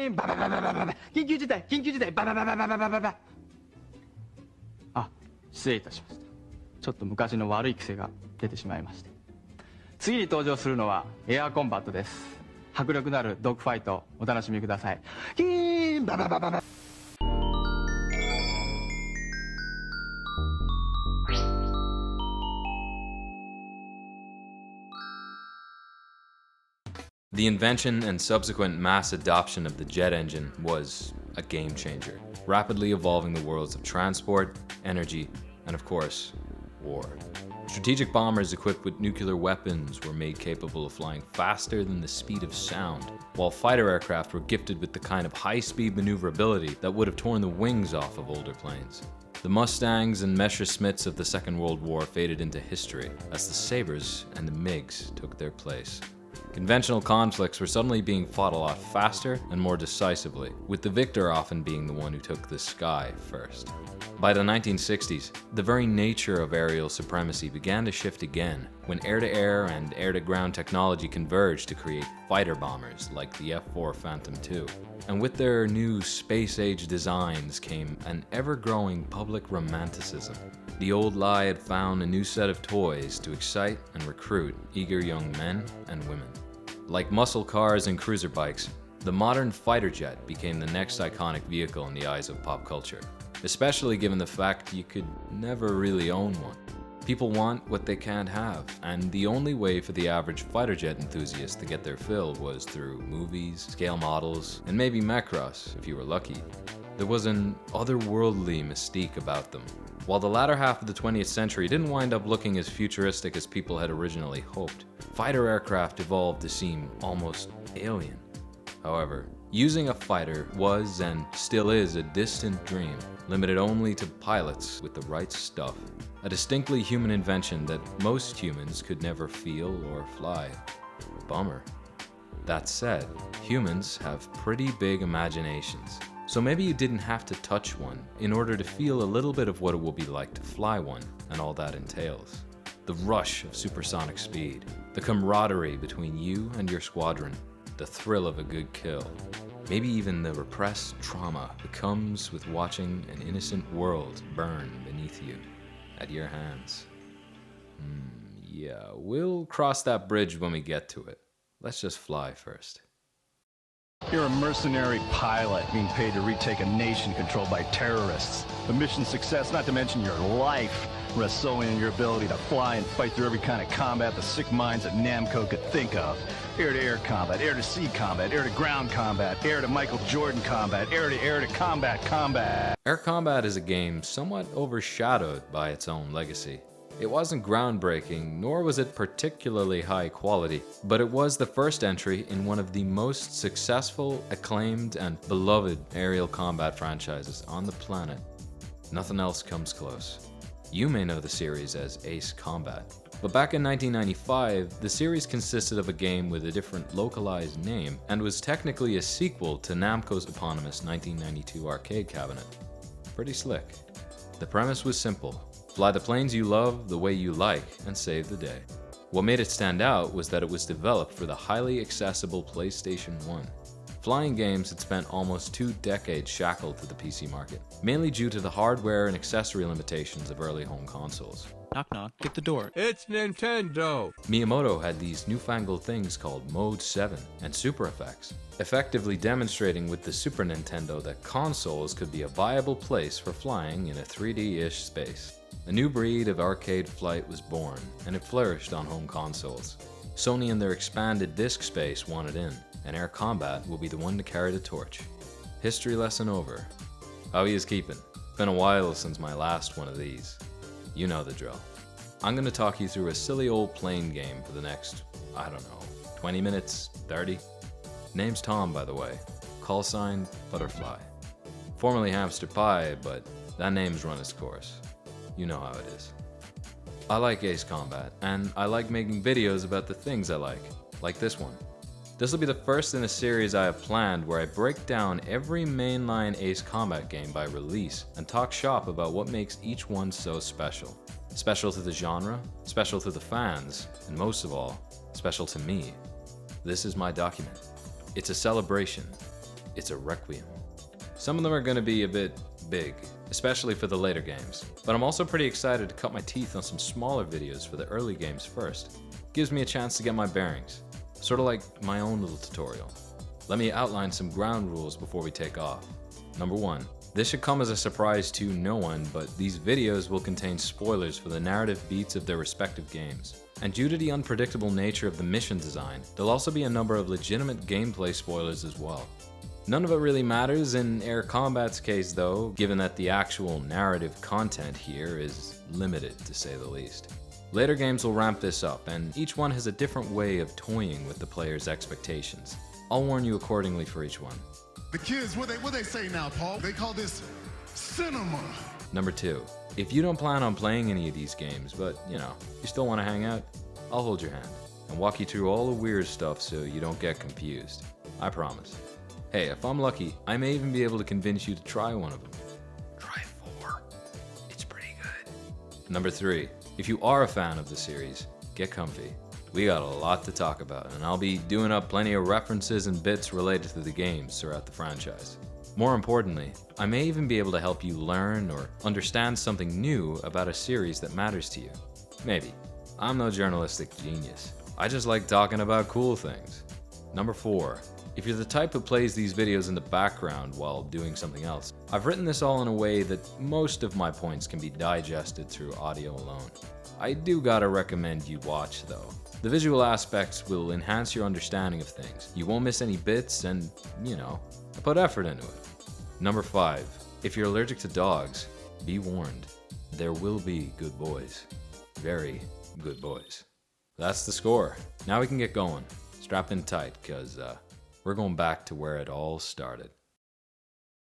ーンバババババババ緊急事態緊急事態バババババババババあ、失礼いたしました。ちょっと昔の悪い癖が出てしまいまして。次に登場するのはエアコンバットです。迫力のあるドッグファイトお楽しみください。キーンバババババ。The invention and subsequent mass adoption of the jet engine was a game changer, rapidly evolving the worlds of transport, energy, and of course, war. Strategic bombers equipped with nuclear weapons were made capable of flying faster than the speed of sound, while fighter aircraft were gifted with the kind of high-speed maneuverability that would have torn the wings off of older planes. The Mustangs and Messerschmitts of the Second World War faded into history as the Sabres and the MiGs took their place. Conventional conflicts were suddenly being fought a lot faster and more decisively, with the victor often being the one who took the sky first. By the 1960s, the very nature of aerial supremacy began to shift again when air-to-air and air-to-ground technology converged to create fighter bombers like the F-4 Phantom II. And with their new space-age designs came an ever-growing public romanticism. The old lie had found a new set of toys to excite and recruit eager young men and women. Like muscle cars and cruiser bikes, the modern fighter jet became the next iconic vehicle in the eyes of pop culture, especially given the fact you could never really own one. People want what they can't have, and the only way for the average fighter jet enthusiast to get their fill was through movies, scale models, and maybe Macross if you were lucky. There was an otherworldly mystique about them. While the latter half of the 20th century didn't wind up looking as futuristic as people had originally hoped, fighter aircraft evolved to seem almost alien. However, using a fighter was and still is a distant dream, limited only to pilots with the right stuff. A distinctly human invention that most humans could never feel or fly. Bummer. That said, humans have pretty big imaginations. So maybe you didn't have to touch one in order to feel a little bit of what it will be like to fly one and all that entails. The rush of supersonic speed, the camaraderie between you and your squadron, the thrill of a good kill. Maybe even the repressed trauma that comes with watching an innocent world burn beneath you, at your hands. Yeah, we'll cross that bridge when we get to it. Let's just fly first. You're a mercenary pilot being paid to retake a nation controlled by terrorists. The mission's success, not to mention your life, rests solely on your ability to fly and fight through every kind of combat the sick minds at Namco could think of. Air-to-air combat, air-to-sea combat, air-to-ground combat, air-to-Michael Jordan combat, air-to-air to combat. Air Combat is a game somewhat overshadowed by its own legacy. It wasn't groundbreaking, nor was it particularly high quality, but it was the first entry in one of the most successful, acclaimed, and beloved aerial combat franchises on the planet. Nothing else comes close. You may know the series as Ace Combat, but back in 1995, the series consisted of a game with a different localized name and was technically a sequel to Namco's eponymous 1992 arcade cabinet. Pretty slick. The premise was simple. Fly the planes you love the way you like and save the day. What made it stand out was that it was developed for the highly accessible PlayStation 1. Flying games had spent almost 2 decades shackled to the PC market, mainly due to the hardware and accessory limitations of early home consoles. Knock knock, get the door. It's Nintendo! Miyamoto had these newfangled things called Mode 7 and Super Effects, effectively demonstrating with the Super Nintendo that consoles could be a viable place for flying in a 3D-ish space. A new breed of arcade flight was born, and it flourished on home consoles. Sony and their expanded disk space wanted in, and Air Combat will be the one to carry the torch. History lesson over. How he is keeping? Been a while since my last one of these. You know the drill. I'm gonna talk you through a silly old plane game for the next, 20 minutes, 30? Name's Tom, by the way. Call sign, Butterfly. Formerly Hamster Pie, but that name's run its course. You know how it is. I like Ace Combat, and I like making videos about the things I like this one. This will be the first in a series I have planned where I break down every mainline Ace Combat game by release and talk shop about what makes each one so special. Special to the genre, special to the fans, and most of all, special to me. This is my document. It's a celebration. it's a requiem. Some of them are going to be a bit big, especially for the later games, but I'm also pretty excited to cut my teeth on some smaller videos for the early games first. Gives me a chance to get my bearings, sort of like my own little tutorial. Let me outline some ground rules before we take off. Number 1. This should come as a surprise to no one, but these videos will contain spoilers for the narrative beats of their respective games. And due to the unpredictable nature of the mission design, there'll also be a number of legitimate gameplay spoilers as well. None of it really matters in Air Combat's case though, given that the actual narrative content here is limited to say the least. Later games will ramp this up, and each one has a different way of toying with the player's expectations. I'll warn you accordingly for each one. The kids, what they say now, Paul? They call this cinema. Number 2. If you don't plan on playing any of these games, but you still want to hang out, I'll hold your hand and walk you through all the weird stuff so you don't get confused. I promise. Hey, if I'm lucky, I may even be able to convince you to try one of them. Try 4. It's pretty good. Number 3. If you are a fan of the series, get comfy. We got a lot to talk about, and I'll be doing up plenty of references and bits related to the games throughout the franchise. More importantly, I may even be able to help you learn or understand something new about a series that matters to you. Maybe. I'm no journalistic genius. I just like talking about cool things. Number 4. If you're the type who plays these videos in the background while doing something else, I've written this all in a way that most of my points can be digested through audio alone. I do gotta recommend you watch though. The visual aspects will enhance your understanding of things. You won't miss any bits and, I put effort into it. Number 5. If you're allergic to dogs, be warned. There will be good boys. Very good boys. That's the score. Now we can get going. Strap in tight, cause we're going back to where it all started.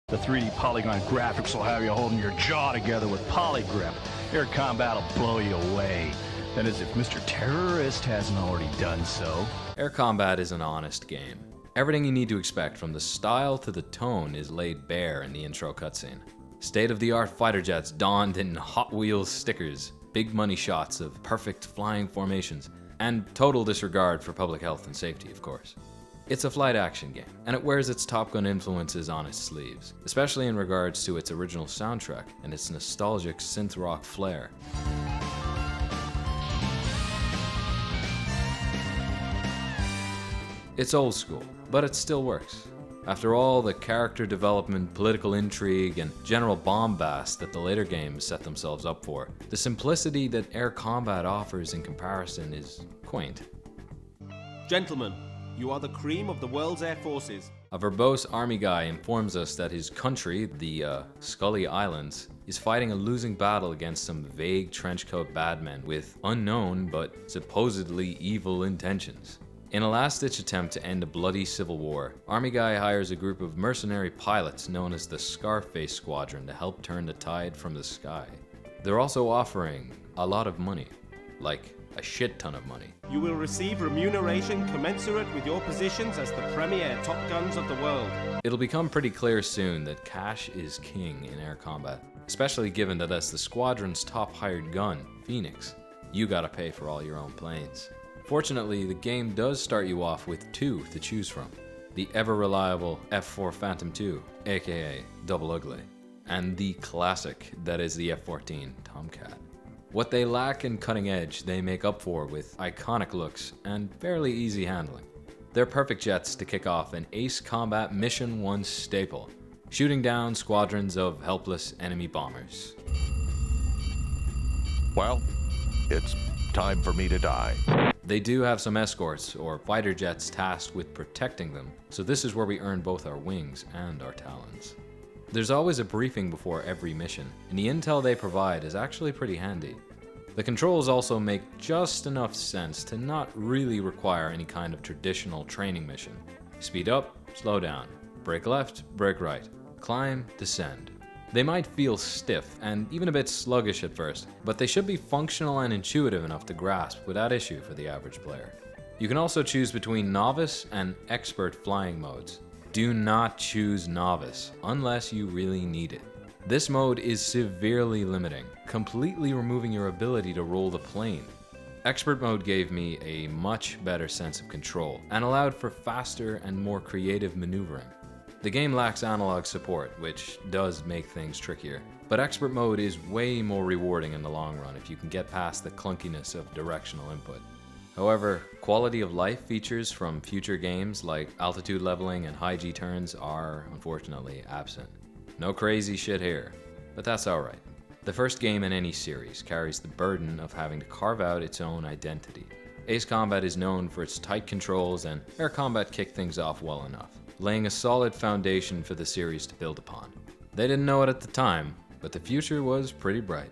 The 3D polygon graphics will have you holding your jaw together with polygrip. Air combat will blow you away. That is, if Mr. Terrorist hasn't already done so. Air Combat is an honest game. Everything you need to expect from the style to the tone is laid bare in the intro cutscene. State-of-the-art fighter jets donned in Hot Wheels stickers, big money shots of perfect flying formations, and total disregard for public health and safety, of course. It's a flight action game, and it wears its Top Gun influences on its sleeves, especially in regards to its original soundtrack and its nostalgic synth rock flair. It's old school, but it still works. After all the character development, political intrigue, and general bombast that the later games set themselves up for, the simplicity that Air Combat offers in comparison is quaint. Gentlemen, you are the cream of the world's air forces. A verbose army guy informs us that his country, the Scully Islands, is fighting a losing battle against some vague trenchcoat badmen with unknown but supposedly evil intentions. In a last-ditch attempt to end a bloody civil war, Army Guy hires a group of mercenary pilots known as the Scarface Squadron to help turn the tide from the sky. They're also offering a lot of money, like a shit ton of money. You will receive remuneration commensurate with your positions as the premier Top Guns of the world. It'll become pretty clear soon that cash is king in air combat, especially given that as the squadron's top hired gun, Phoenix, you gotta pay for all your own planes. Fortunately, the game does start you off with 2 to choose from. The ever-reliable F-4 Phantom II, aka Double Ugly, and the classic that is the F-14 Tomcat. What they lack in cutting edge, they make up for with iconic looks and fairly easy handling. They're perfect jets to kick off an Ace Combat Mission 1 staple, shooting down squadrons of helpless enemy bombers. Well, it's time for me to die. They do have some escorts, or fighter jets tasked with protecting them, so this is where we earn both our wings and our talons. There's always a briefing before every mission, and the intel they provide is actually pretty handy. The controls also make just enough sense to not really require any kind of traditional training mission. Speed up, slow down, brake left, brake right, climb, descend. They might feel stiff and even a bit sluggish at first, but they should be functional and intuitive enough to grasp without issue for the average player. You can also choose between novice and expert flying modes. Do not choose novice unless you really need it. This mode is severely limiting, completely removing your ability to roll the plane. Expert mode gave me a much better sense of control and allowed for faster and more creative maneuvering. The game lacks analog support, which does make things trickier, but expert mode is way more rewarding in the long run if you can get past the clunkiness of directional input. However, quality of life features from future games like altitude leveling and high G turns are unfortunately absent. No crazy shit here, but that's alright. The first game in any series carries the burden of having to carve out its own identity. Ace Combat is known for its tight controls, and Air Combat kicked things off well enough, laying a solid foundation for the series to build upon. They didn't know it at the time, but the future was pretty bright.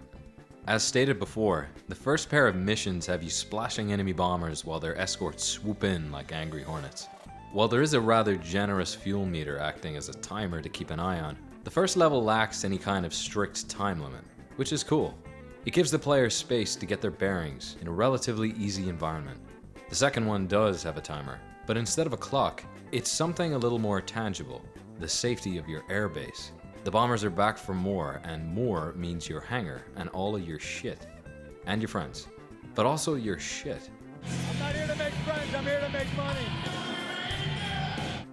As stated before, the first pair of missions have you splashing enemy bombers while their escorts swoop in like angry hornets. While there is a rather generous fuel meter acting as a timer to keep an eye on, the first level lacks any kind of strict time limit, which is cool. It gives the player space to get their bearings in a relatively easy environment. The second one does have a timer, but instead of a clock, it's something a little more tangible, the safety of your airbase. The bombers are back for more, and more means your hangar and all of your shit. And your friends. But also your shit. I'm not here to make friends, I'm here to make money.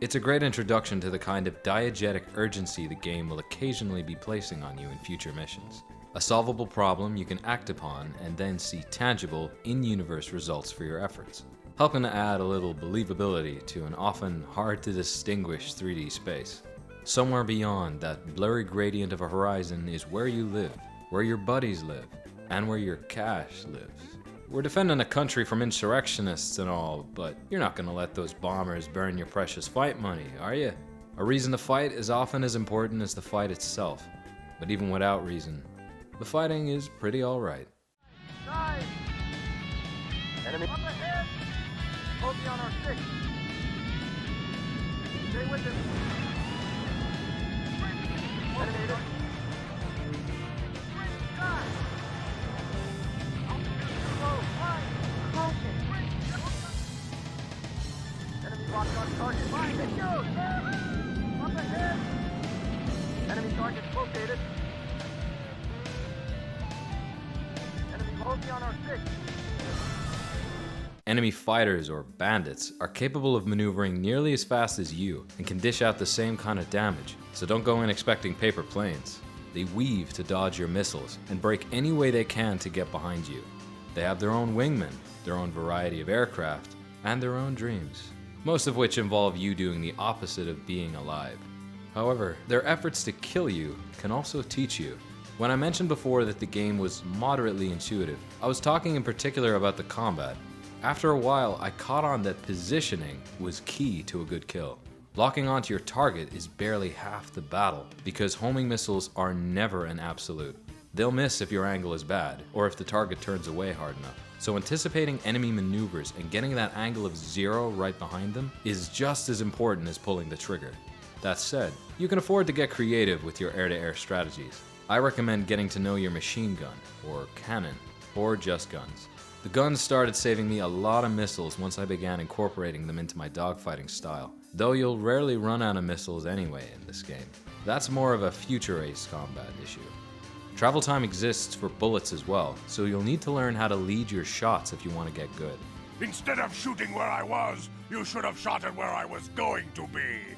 It's a great introduction to the kind of diegetic urgency the game will occasionally be placing on you in future missions. A solvable problem you can act upon and then see tangible, in-universe results for your efforts, helping to add a little believability to an often hard-to-distinguish 3D space. Somewhere beyond that blurry gradient of a horizon is where you live, where your buddies live, and where your cash lives. We're defending a country from insurrectionists and all, but you're not gonna let those bombers burn your precious fight money, are you? A reason to fight is often as important as the fight itself, but even without reason, the fighting is pretty alright. Enemy up ahead! Focus on our 6. Stay with him. Enemy locked on target. Hit you! Up ahead! Enemy target located. Enemy focus on our 6. Enemy fighters, or bandits, are capable of maneuvering nearly as fast as you and can dish out the same kind of damage, so don't go in expecting paper planes. They weave to dodge your missiles and break any way they can to get behind you. They have their own wingmen, their own variety of aircraft, and their own dreams, most of which involve you doing the opposite of being alive. However, their efforts to kill you can also teach you. When I mentioned before that the game was moderately intuitive, I was talking in particular about the combat. After a while, I caught on that positioning was key to a good kill. Locking onto your target is barely half the battle, because homing missiles are never an absolute. They'll miss if your angle is bad, or if the target turns away hard enough. So anticipating enemy maneuvers and getting that angle of 0 right behind them is just as important as pulling the trigger. That said, you can afford to get creative with your air-to-air strategies. I recommend getting to know your machine gun, or cannon, or just guns. The guns started saving me a lot of missiles once I began incorporating them into my dogfighting style, though you'll rarely run out of missiles anyway in this game. That's more of a future Ace Combat issue. Travel time exists for bullets as well, so you'll need to learn how to lead your shots if you want to get good. Instead of shooting where I was, you should have shot at where I was going to be.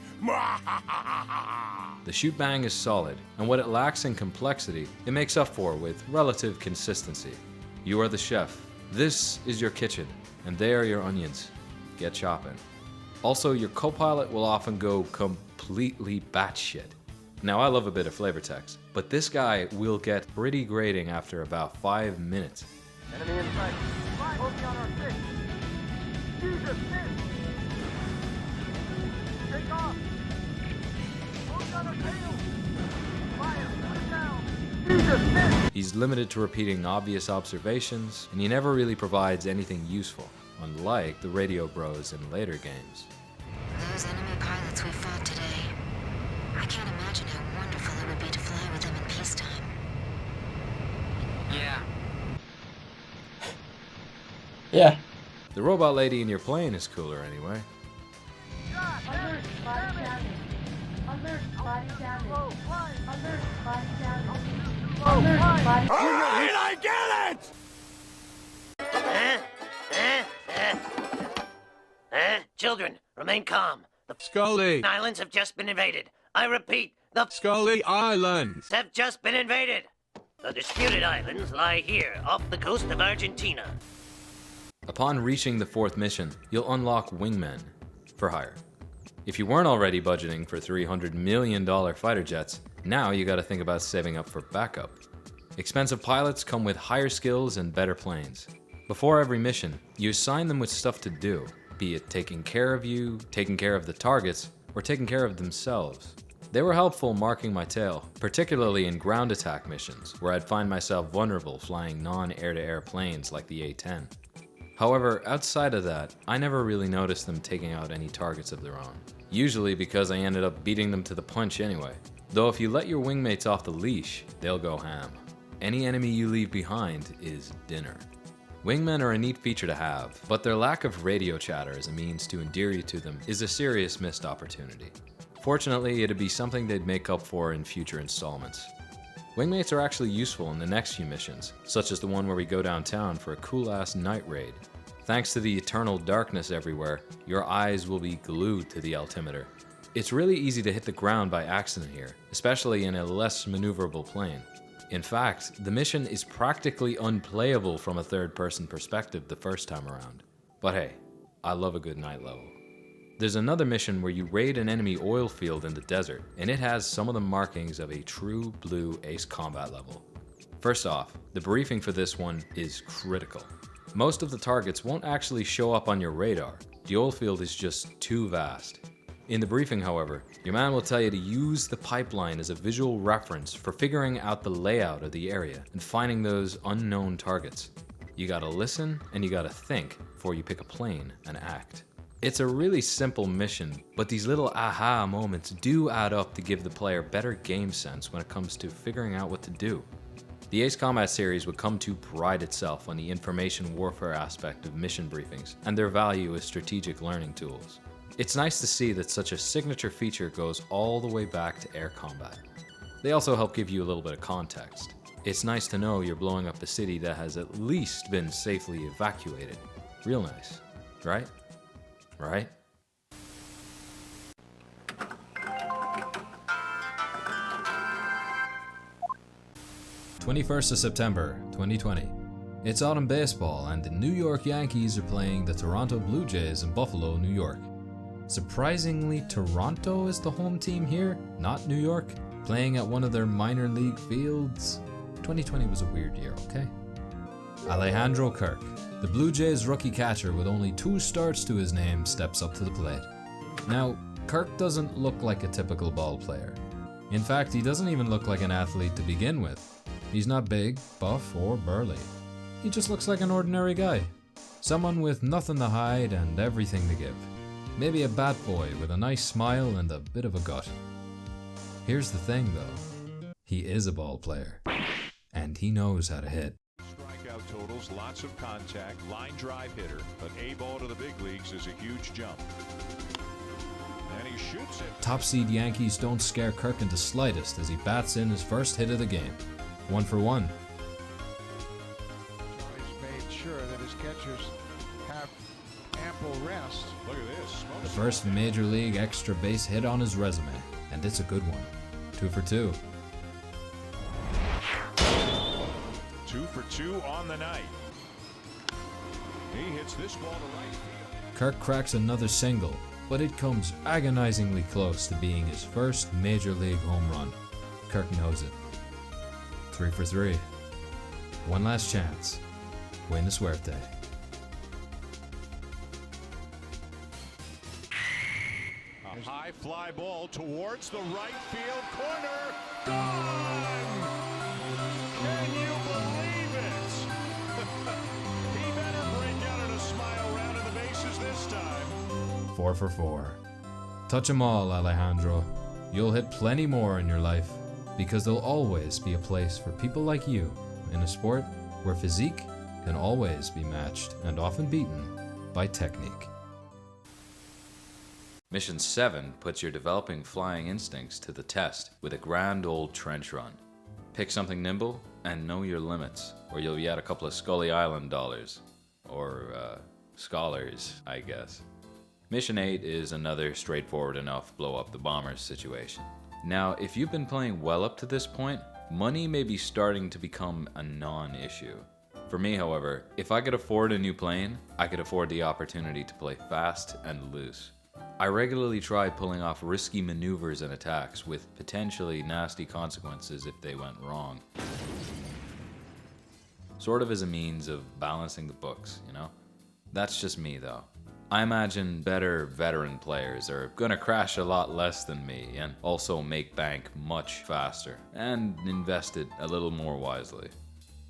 The shoot bang is solid, and what it lacks in complexity, it makes up for with relative consistency. You are the chef. This is your kitchen, and they are your onions. Get chopping. Also, your co-pilot will often go completely batshit. Now, I love a bit of flavor text, but this guy will get pretty grating after about 5 minutes. Enemy in sight. Focus on our 6. Jesus, miss! Take off! Focus on our tail! Fire! Put it down! Jesus, miss! He's limited to repeating obvious observations, and he never really provides anything useful, unlike the radio bros in later games. Those enemy pilots we fought today, I can't imagine how wonderful it would be to fly with them in peacetime. Yeah. The robot lady in your plane is cooler anyway. Alert, body damage. Alert, body damage. Alert, body damage. Alert, body damage. Alright, I get it! Children, remain calm. The Scully islands have just been invaded. I repeat, the Scully Islands. have just been invaded. The disputed islands lie here, off the coast of Argentina. Upon reaching the 4th mission, you'll unlock wingmen for hire. If you weren't already budgeting for $300 million fighter jets, now you gotta think about saving up for backup. Expensive pilots come with higher skills and better planes. Before every mission, you assign them with stuff to do, be it taking care of you, taking care of the targets, or taking care of themselves. They were helpful marking my tail, particularly in ground attack missions, where I'd find myself vulnerable flying non-air-to-air planes like the A-10. However, outside of that, I never really noticed them taking out any targets of their own. Usually because I ended up beating them to the punch anyway. Though if you let your wingmates off the leash, they'll go ham. Any enemy you leave behind is dinner. Wingmen are a neat feature to have, but their lack of radio chatter as a means to endear you to them is a serious missed opportunity. Fortunately, it'd be something they'd make up for in future installments. Wingmates are actually useful in the next few missions, such as the one where we go downtown for a cool-ass night raid. Thanks to the eternal darkness everywhere, your eyes will be glued to the altimeter. It's really easy to hit the ground by accident here, especially in a less maneuverable plane. In fact, the mission is practically unplayable from a third-person perspective the first time around. But hey, I love a good night level. There's another mission where you raid an enemy oil field in the desert, and it has some of the markings of a true blue Ace Combat level. First off, the briefing for this one is critical. Most of the targets won't actually show up on your radar. The oil field is just too vast. In the briefing, however, your man will tell you to use the pipeline as a visual reference for figuring out the layout of the area and finding those unknown targets. You gotta listen and you gotta think before you pick a plane and act. It's a really simple mission, but these little aha moments do add up to give the player better game sense when it comes to figuring out what to do. The Ace Combat series would come to pride itself on the information warfare aspect of mission briefings and their value as strategic learning tools. It's nice to see that such a signature feature goes all the way back to air combat. They also help give you a little bit of context. It's nice to know you're blowing up a city that has at least been safely evacuated. Real nice, right? Right? "21st of September, 2020. It's autumn baseball and the New York Yankees are playing the Toronto Blue Jays in Buffalo, New York. Surprisingly, Toronto is the home team here, not New York, playing at one of their minor league fields. 2020 was a weird year, okay? Alejandro Kirk, the Blue Jays rookie catcher with only 2 starts to his name, steps up to the plate. Now, Kirk doesn't look like a typical ball player. In fact, he doesn't even look like an athlete to begin with. He's not big, buff, or burly. He just looks like an ordinary guy. Someone with nothing to hide and everything to give. Maybe a bat boy with a nice smile and a bit of a gut. Here's the thing though, he is a ball player, and he knows how to hit. Strikeout totals, lots of contact, line drive hitter, but A ball to the big leagues is a huge jump. And he shoots it. Top seed Yankees don't scare Kirk in the slightest as he bats in his first hit of the game. 1 for 1. He's made sure that his catchers have ample rest. Look at this. The first major league extra base hit on his resume, and it's a good one. 2 for 2. 2 for 2 on the night. He hits this ball to right field. Kirk cracks another single, but it comes agonizingly close to being his first major league home run. Kirk knows it. 3 for 3. One last chance. Buena suerte. A high fly ball towards the right field corner. Gone! Can you believe it? He better break out in a smile round of the bases this time. 4 for 4. Touch 'em all, Alejandro. You'll hit plenty more in your life, because there'll always be a place for people like you in a sport where physique can always be matched and often beaten by technique. Mission 7 puts your developing flying instincts to the test with a grand old trench run. Pick something nimble and know your limits, or you'll be out a couple of Scully Island dollars. Or, scholars, I guess. Mission 8 is another straightforward enough blow up the bombers situation. Now, if you've been playing well up to this point, money may be starting to become a non-issue. For me, however, if I could afford a new plane, I could afford the opportunity to play fast and loose. I regularly try pulling off risky maneuvers and attacks with potentially nasty consequences if they went wrong. Sort of as a means of balancing the books, you know? That's just me though. I imagine better veteran players are gonna crash a lot less than me and also make bank much faster and invest it a little more wisely.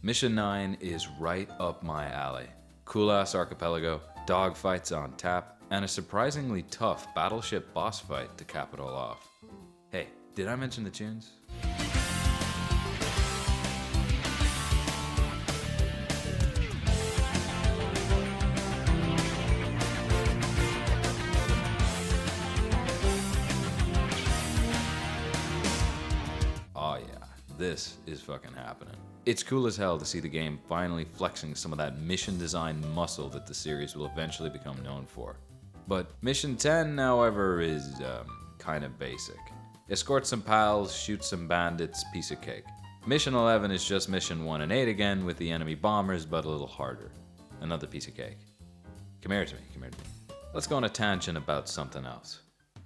Mission 9 is right up my alley. Cool ass archipelago, dogfights on tap, and a surprisingly tough battleship boss fight to cap it all off. Hey, did I mention the tunes? Oh yeah, this is fucking happening. It's cool as hell to see the game finally flexing some of that mission design muscle that the series will eventually become known for. But Mission 10, however, is kind of basic. Escort some pals, shoot some bandits, piece of cake. Mission 11 is just Mission 1 and 8 again with the enemy bombers, but a little harder. Another piece of cake. Come here to me, come here to me. Let's go on a tangent about something else.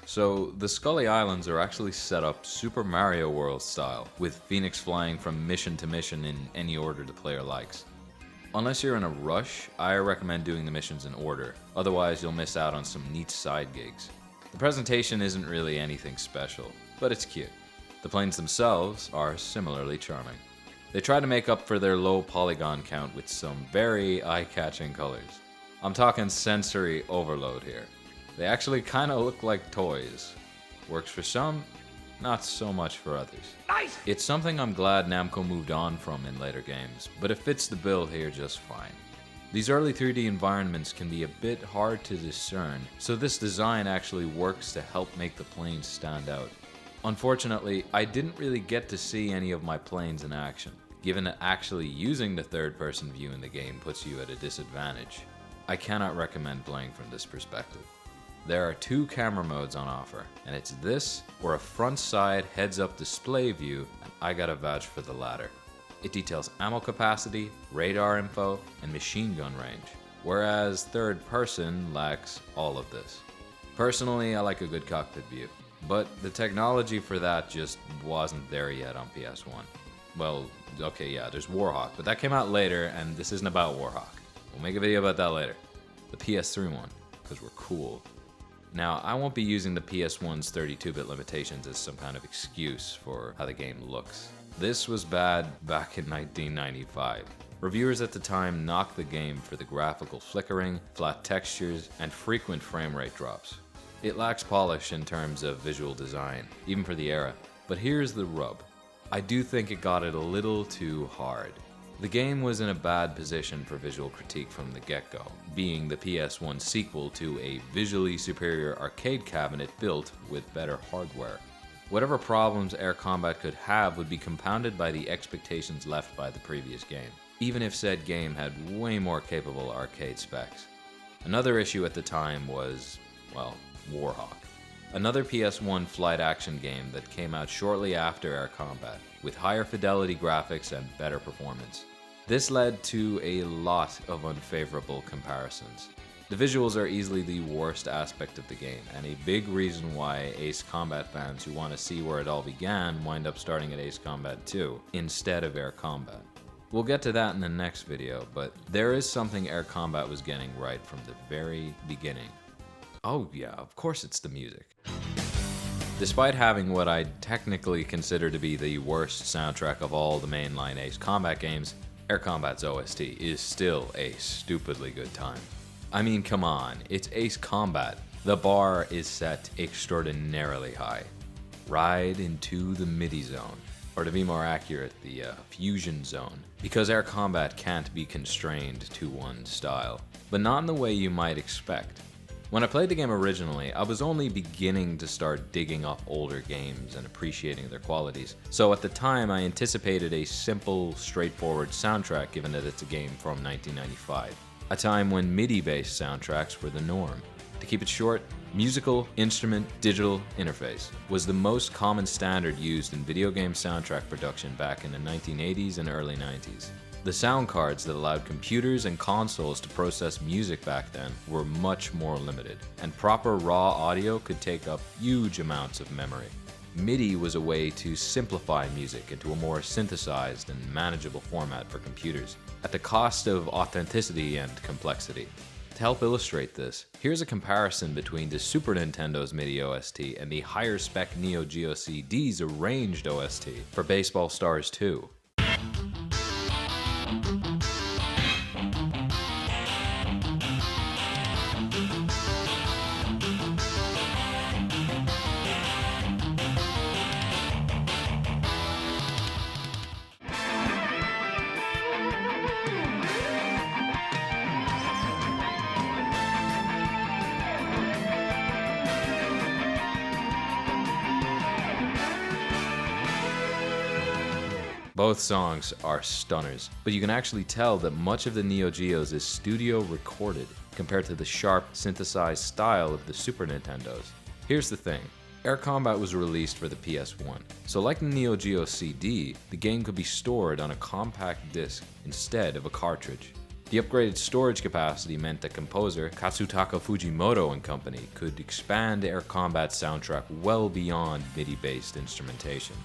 So, the Scully Islands are actually set up Super Mario World style, with Phoenix flying from mission to mission in any order the player likes. Unless you're in a rush, I recommend doing the missions in order, otherwise you'll miss out on some neat side gigs. The presentation isn't really anything special, but it's cute. The planes themselves are similarly charming. They try to make up for their low polygon count with some very eye-catching colors. I'm talking sensory overload here. They actually kinda look like toys. Works for some, not so much for others. Nice! It's something I'm glad Namco moved on from in later games, but it fits the bill here just fine. These early 3D environments can be a bit hard to discern, so this design actually works to help make the planes stand out. Unfortunately, I didn't really get to see any of my planes in action, given that actually using the third-person view in the game puts you at a disadvantage. I cannot recommend playing from this perspective. There are two camera modes on offer, and it's this or a front-side heads-up display view, and I gotta vouch for the latter. It details ammo capacity, radar info, and machine gun range, whereas third-person lacks all of this. Personally, I like a good cockpit view, but the technology for that just wasn't there yet on PS1. Well, okay, yeah, there's Warhawk, but that came out later, and this isn't about Warhawk. We'll make a video about that later. The PS3 one, because we're cool. Now, I won't be using the PS1's 32-bit limitations as some kind of excuse for how the game looks. This was bad back in 1995. Reviewers at the time knocked the game for the graphical flickering, flat textures, and frequent frame rate drops. It lacks polish in terms of visual design, even for the era, but here's the rub. I do think it got it a little too hard. The game was in a bad position for visual critique from the get-go, being the PS1 sequel to a visually superior arcade cabinet built with better hardware. Whatever problems air combat could have would be compounded by the expectations left by the previous game, even if said game had way more capable arcade specs. Another issue at the time was, well, Warhawk. Another PS1 flight action game that came out shortly after Air Combat, with higher fidelity graphics and better performance. This led to a lot of unfavorable comparisons. The visuals are easily the worst aspect of the game, and a big reason why Ace Combat fans who want to see where it all began wind up starting at Ace Combat 2 instead of Air Combat. We'll get to that in the next video, but there is something Air Combat was getting right from the very beginning. Oh yeah, of course it's the music. Despite having what I technically consider to be the worst soundtrack of all the mainline Ace Combat games, Air Combat's OST is still a stupidly good time. I mean, come on, it's Ace Combat. The bar is set extraordinarily high. Ride into the MIDI zone, or to be more accurate, the fusion zone, because Air Combat can't be constrained to one style, but not in the way you might expect. When I played the game originally, I was only beginning to start digging up older games and appreciating their qualities, so at the time I anticipated a simple, straightforward soundtrack given that it's a game from 1995, a time when MIDI-based soundtracks were the norm. To keep it short, musical instrument digital interface was the most common standard used in video game soundtrack production back in the 1980s and early 90s. The sound cards that allowed computers and consoles to process music back then were much more limited, and proper raw audio could take up huge amounts of memory. MIDI was a way to simplify music into a more synthesized and manageable format for computers, at the cost of authenticity and complexity. To help illustrate this, here's a comparison between the Super Nintendo's MIDI OST and the higher spec Neo Geo CD's arranged OST for Baseball Stars 2. Both songs are stunners, but you can actually tell that much of the Neo Geo's is studio recorded compared to the sharp, synthesized style of the Super Nintendo's. Here's the thing. Air Combat was released for the PS1, so like the Neo Geo CD, the game could be stored on a compact disc instead of a cartridge. The upgraded storage capacity meant that composer Katsutaka Fujimoto and company could expand Air Combat's soundtrack well beyond MIDI-based instrumentation.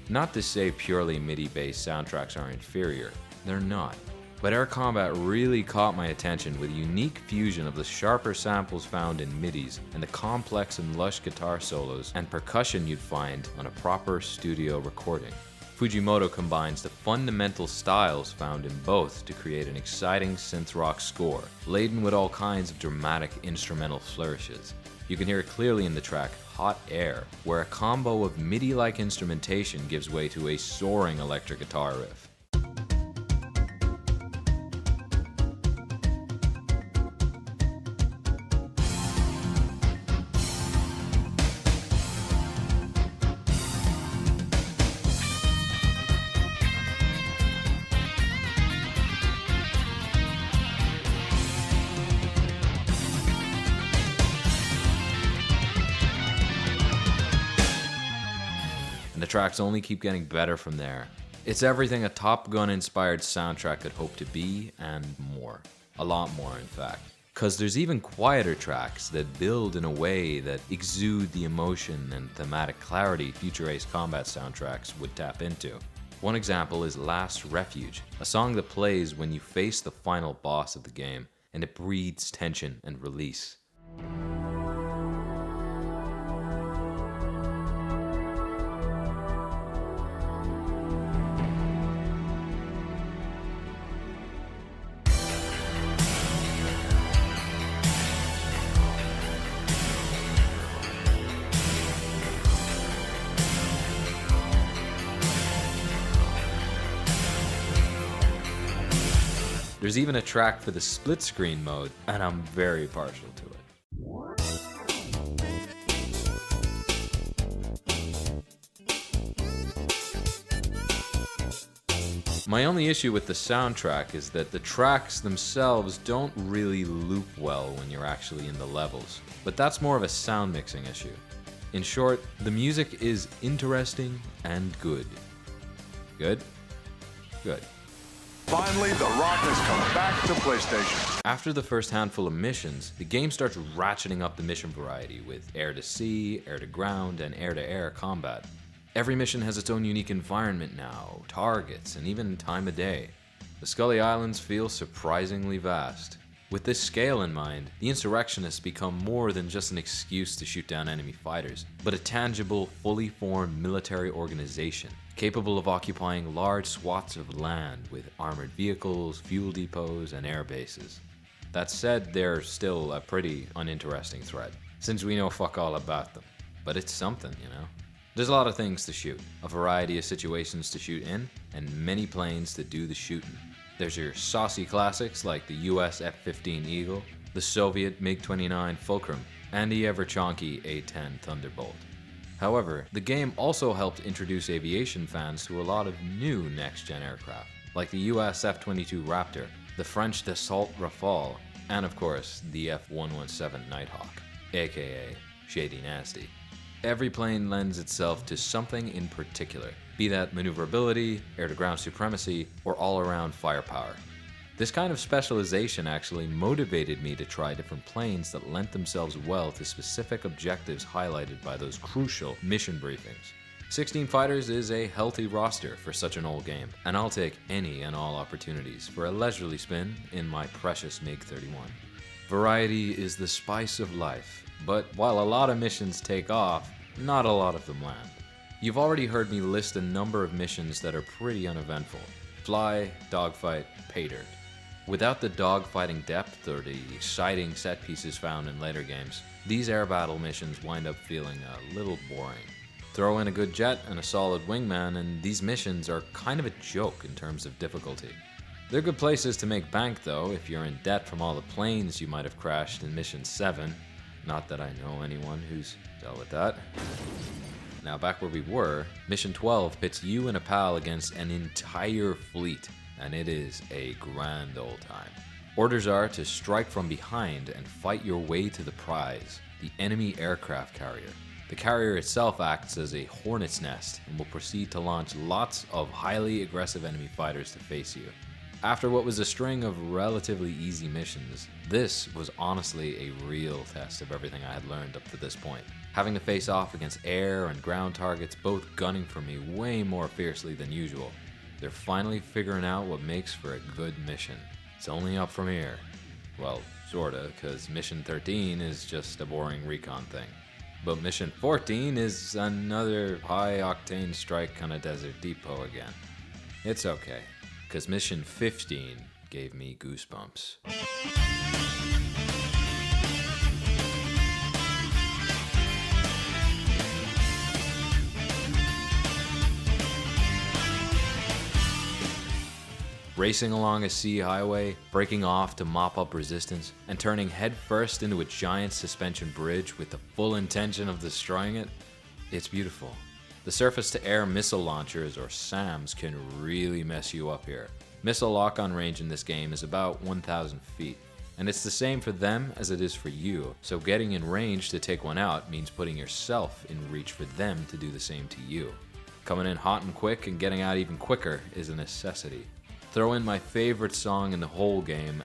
Not to say purely MIDI-based soundtracks are inferior, they're not. But Air Combat really caught my attention with a unique fusion of the sharper samples found in MIDIs and the complex and lush guitar solos and percussion you'd find on a proper studio recording. Fujimoto combines the fundamental styles found in both to create an exciting synth rock score, laden with all kinds of dramatic instrumental flourishes. You can hear it clearly in the track Hot Air, where a combo of MIDI-like instrumentation gives way to a soaring electric guitar riff. And the tracks only keep getting better from there. It's everything a Top Gun-inspired soundtrack could hope to be, and more. A lot more, in fact. Cause there's even quieter tracks that build in a way that exude the emotion and thematic clarity future Ace Combat soundtracks would tap into. One example is Last Refuge, a song that plays when you face the final boss of the game, and it breeds tension and release. There's even a track for the split screen mode, and I'm very partial to it. My only issue with the soundtrack is that the tracks themselves don't really loop well when you're actually in the levels, but that's more of a sound mixing issue. In short, the music is interesting and good. Good? Good. Finally, The Rock has come back to PlayStation. After the first handful of missions, the game starts ratcheting up the mission variety with air-to-sea, air-to-ground, and air-to-air combat. Every mission has its own unique environment now, targets, and even time of day. The Scully Islands feel surprisingly vast. With this scale in mind, the insurrectionists become more than just an excuse to shoot down enemy fighters, but a tangible, fully formed military organization, capable of occupying large swaths of land with armored vehicles, fuel depots, and air bases. That said, they're still a pretty uninteresting threat, since we know fuck all about them. But it's something, you know? There's a lot of things to shoot, a variety of situations to shoot in, and many planes to do the shooting. There's your saucy classics like the US F-15 Eagle, the Soviet MiG-29 Fulcrum, and the ever-chonky A-10 Thunderbolt. However, the game also helped introduce aviation fans to a lot of new next-gen aircraft, like the US F-22 Raptor, the French Dassault Rafale, and of course, the F-117 Nighthawk. aka Shady Nasty. Every plane lends itself to something in particular, be that maneuverability, air-to-ground supremacy, or all-around firepower. This kind of specialization actually motivated me to try different planes that lent themselves well to specific objectives highlighted by those crucial mission briefings. 16 fighters is a healthy roster for such an old game, and I'll take any and all opportunities for a leisurely spin in my precious MiG-31. Variety is the spice of life, but while a lot of missions take off, not a lot of them land. You've already heard me list a number of missions that are pretty uneventful. Fly, dogfight, pay dirt. Without the dogfighting depth or the exciting set pieces found in later games, these air battle missions wind up feeling a little boring. Throw in a good jet and a solid wingman and these missions are kind of a joke in terms of difficulty. They're good places to make bank though if you're in debt from all the planes you might have crashed in Mission 7. Not that I know anyone who's dealt with that. Now back where we were, Mission 12 pits you and a pal against an entire fleet, and it is a grand old time. Orders are to strike from behind and fight your way to the prize, the enemy aircraft carrier. The carrier itself acts as a hornet's nest and will proceed to launch lots of highly aggressive enemy fighters to face you. After what was a string of relatively easy missions, this was honestly a real test of everything I had learned up to this point. Having to face off against air and ground targets both gunning for me way more fiercely than usual. They're finally figuring out what makes for a good mission. It's only up from here. Well, sorta, cause Mission 13 is just a boring recon thing. But Mission 14 is another high-octane strike on a desert depot again. It's okay, cause Mission 15 gave me goosebumps. Racing along a sea highway, breaking off to mop up resistance, and turning headfirst into a giant suspension bridge with the full intention of destroying it, it's beautiful. The surface-to-air missile launchers, or SAMs, can really mess you up here. Missile lock-on range in this game is about 1,000 feet, and it's the same for them as it is for you, so getting in range to take one out means putting yourself in reach for them to do the same to you. Coming in hot and quick and getting out even quicker is a necessity. Throw in my favorite song in the whole game,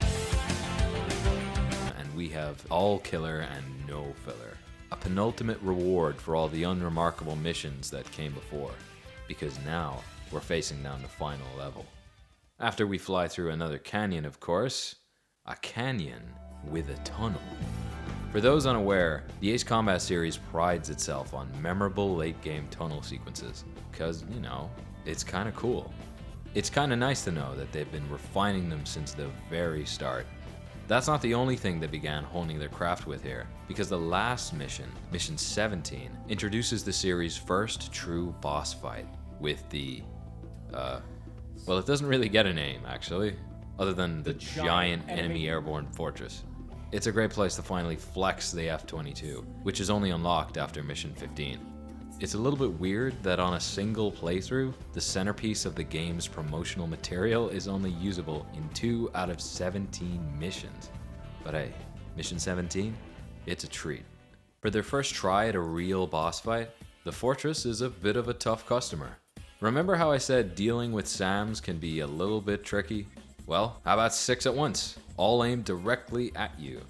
and we have all killer and no filler. A penultimate reward for all the unremarkable missions that came before, because now we're facing down the final level. After we fly through another canyon, of course, a canyon with a tunnel. For those unaware, the Ace Combat series prides itself on memorable late-game tunnel sequences, because, you know, it's kinda cool. It's kinda nice to know that they've been refining them since the very start. That's not the only thing they began honing their craft with here, because the last mission, Mission 17, introduces the series' first true boss fight with the, well, it doesn't really get a name, actually, other than the giant enemy airborne fortress. It's a great place to finally flex the F-22, which is only unlocked after Mission 15. It's a little bit weird that on a single playthrough, the centerpiece of the game's promotional material is only usable in 2 out of 17 missions. But hey, Mission 17? It's a treat. For their first try at a real boss fight, the fortress is a bit of a tough customer. Remember how I said dealing with SAMs can be a little bit tricky? Well, how about 6 at once, all aimed directly at you?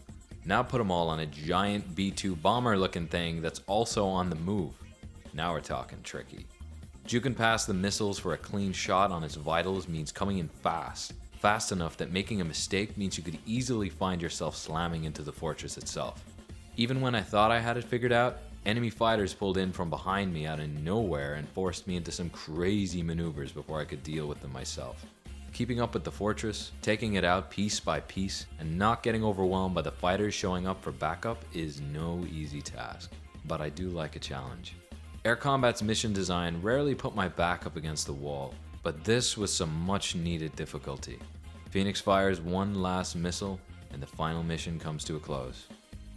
Now put them all on a giant B-2 bomber looking thing that's also on the move. Now we're talking tricky. Juking past the missiles for a clean shot on its vitals means coming in fast. Fast enough that making a mistake means you could easily find yourself slamming into the fortress itself. Even when I thought I had it figured out, enemy fighters pulled in from behind me out of nowhere and forced me into some crazy maneuvers before I could deal with them myself. Keeping up with the fortress, taking it out piece by piece, and not getting overwhelmed by the fighters showing up for backup is no easy task. But I do like a challenge. Air Combat's mission design rarely put my back up against the wall, but this was some much needed difficulty. Phoenix fires one last missile, and the final mission comes to a close.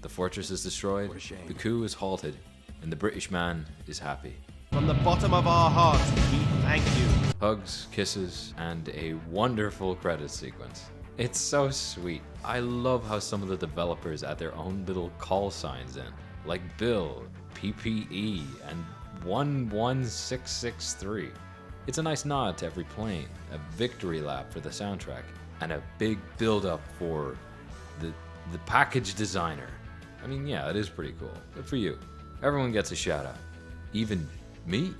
The fortress is destroyed, the coup is halted, and the British man is happy. From the bottom of our hearts, we thank you. Hugs, kisses, and a wonderful credits sequence. It's so sweet. I love how some of the developers add their own little call signs in, like Bill, PPE, and 11663. It's a nice nod to every plane, a victory lap for the soundtrack, and a big build-up for the package designer. I mean, yeah, it is pretty cool. Good for you. Everyone gets a shout out. Even me.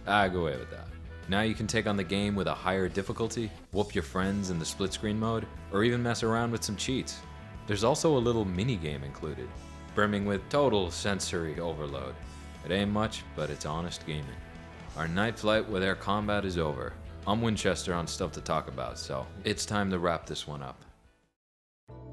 Go away with that. Now you can take on the game with a higher difficulty, whoop your friends in the split screen mode, or even mess around with some cheats. There's also a little mini game included, brimming with total sensory overload. It ain't much, but it's honest gaming. Our night flight with air combat is over. I'm Winchester on stuff to talk about, so it's time to wrap this one up.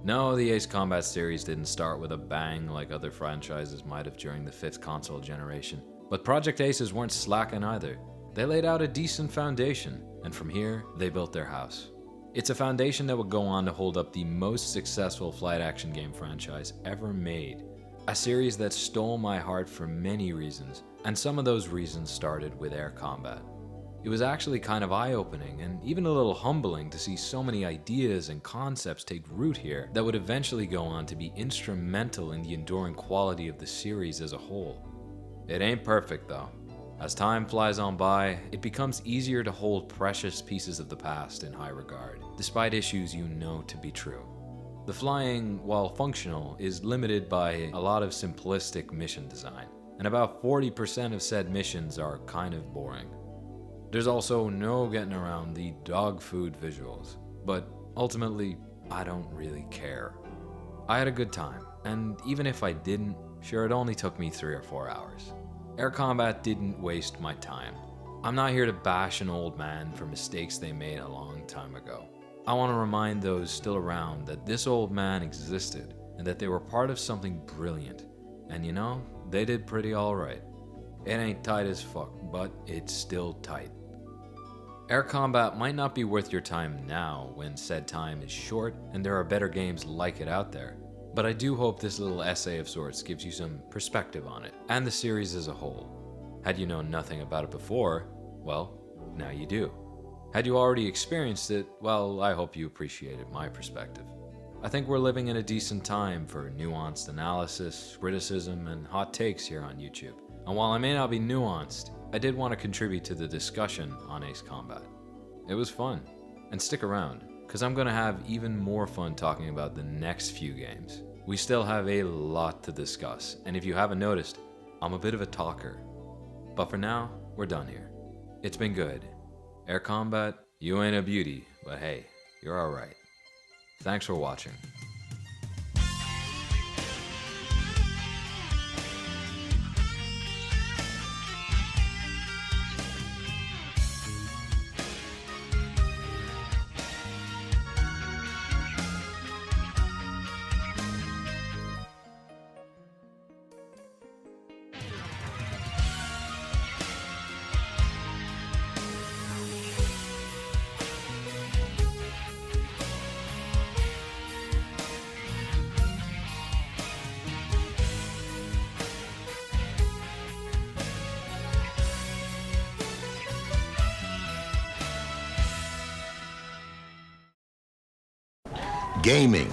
No, the Ace Combat series didn't start with a bang like other franchises might have during the 5th console generation. But Project Aces weren't slacking either. They laid out a decent foundation, and from here, they built their house. It's a foundation that would go on to hold up the most successful flight action game franchise ever made. A series that stole my heart for many reasons, and some of those reasons started with air combat. It was actually kind of eye-opening and even a little humbling to see so many ideas and concepts take root here that would eventually go on to be instrumental in the enduring quality of the series as a whole. It ain't perfect though. As time flies on by, it becomes easier to hold precious pieces of the past in high regard, despite issues you know to be true. The flying, while functional, is limited by a lot of simplistic mission design, and about 40% of said missions are kind of boring. There's also no getting around the dog food visuals, but ultimately, I don't really care. I had a good time, and even if I didn't, sure, it only took me 3 or 4 hours. Air combat didn't waste my time. I'm not here to bash an old man for mistakes they made a long time ago. I want to remind those still around that this old man existed and that they were part of something brilliant. And you know, they did pretty alright. It ain't tight as fuck, but it's still tight. Air combat might not be worth your time now when said time is short and there are better games like it out there, but I do hope this little essay of sorts gives you some perspective on it, and the series as a whole. Had you known nothing about it before, well, now you do. Had you already experienced it, well, I hope you appreciated my perspective. I think we're living in a decent time for nuanced analysis, criticism, and hot takes here on YouTube. And while I may not be nuanced, I did want to contribute to the discussion on Ace Combat. It was fun. And stick around, because I'm going to have even more fun talking about the next few games. We still have a lot to discuss, and if you haven't noticed, I'm a bit of a talker. But for now, we're done here. It's been good. Air Combat, you ain't a beauty, but hey, you're alright. Thanks for watching. Gaming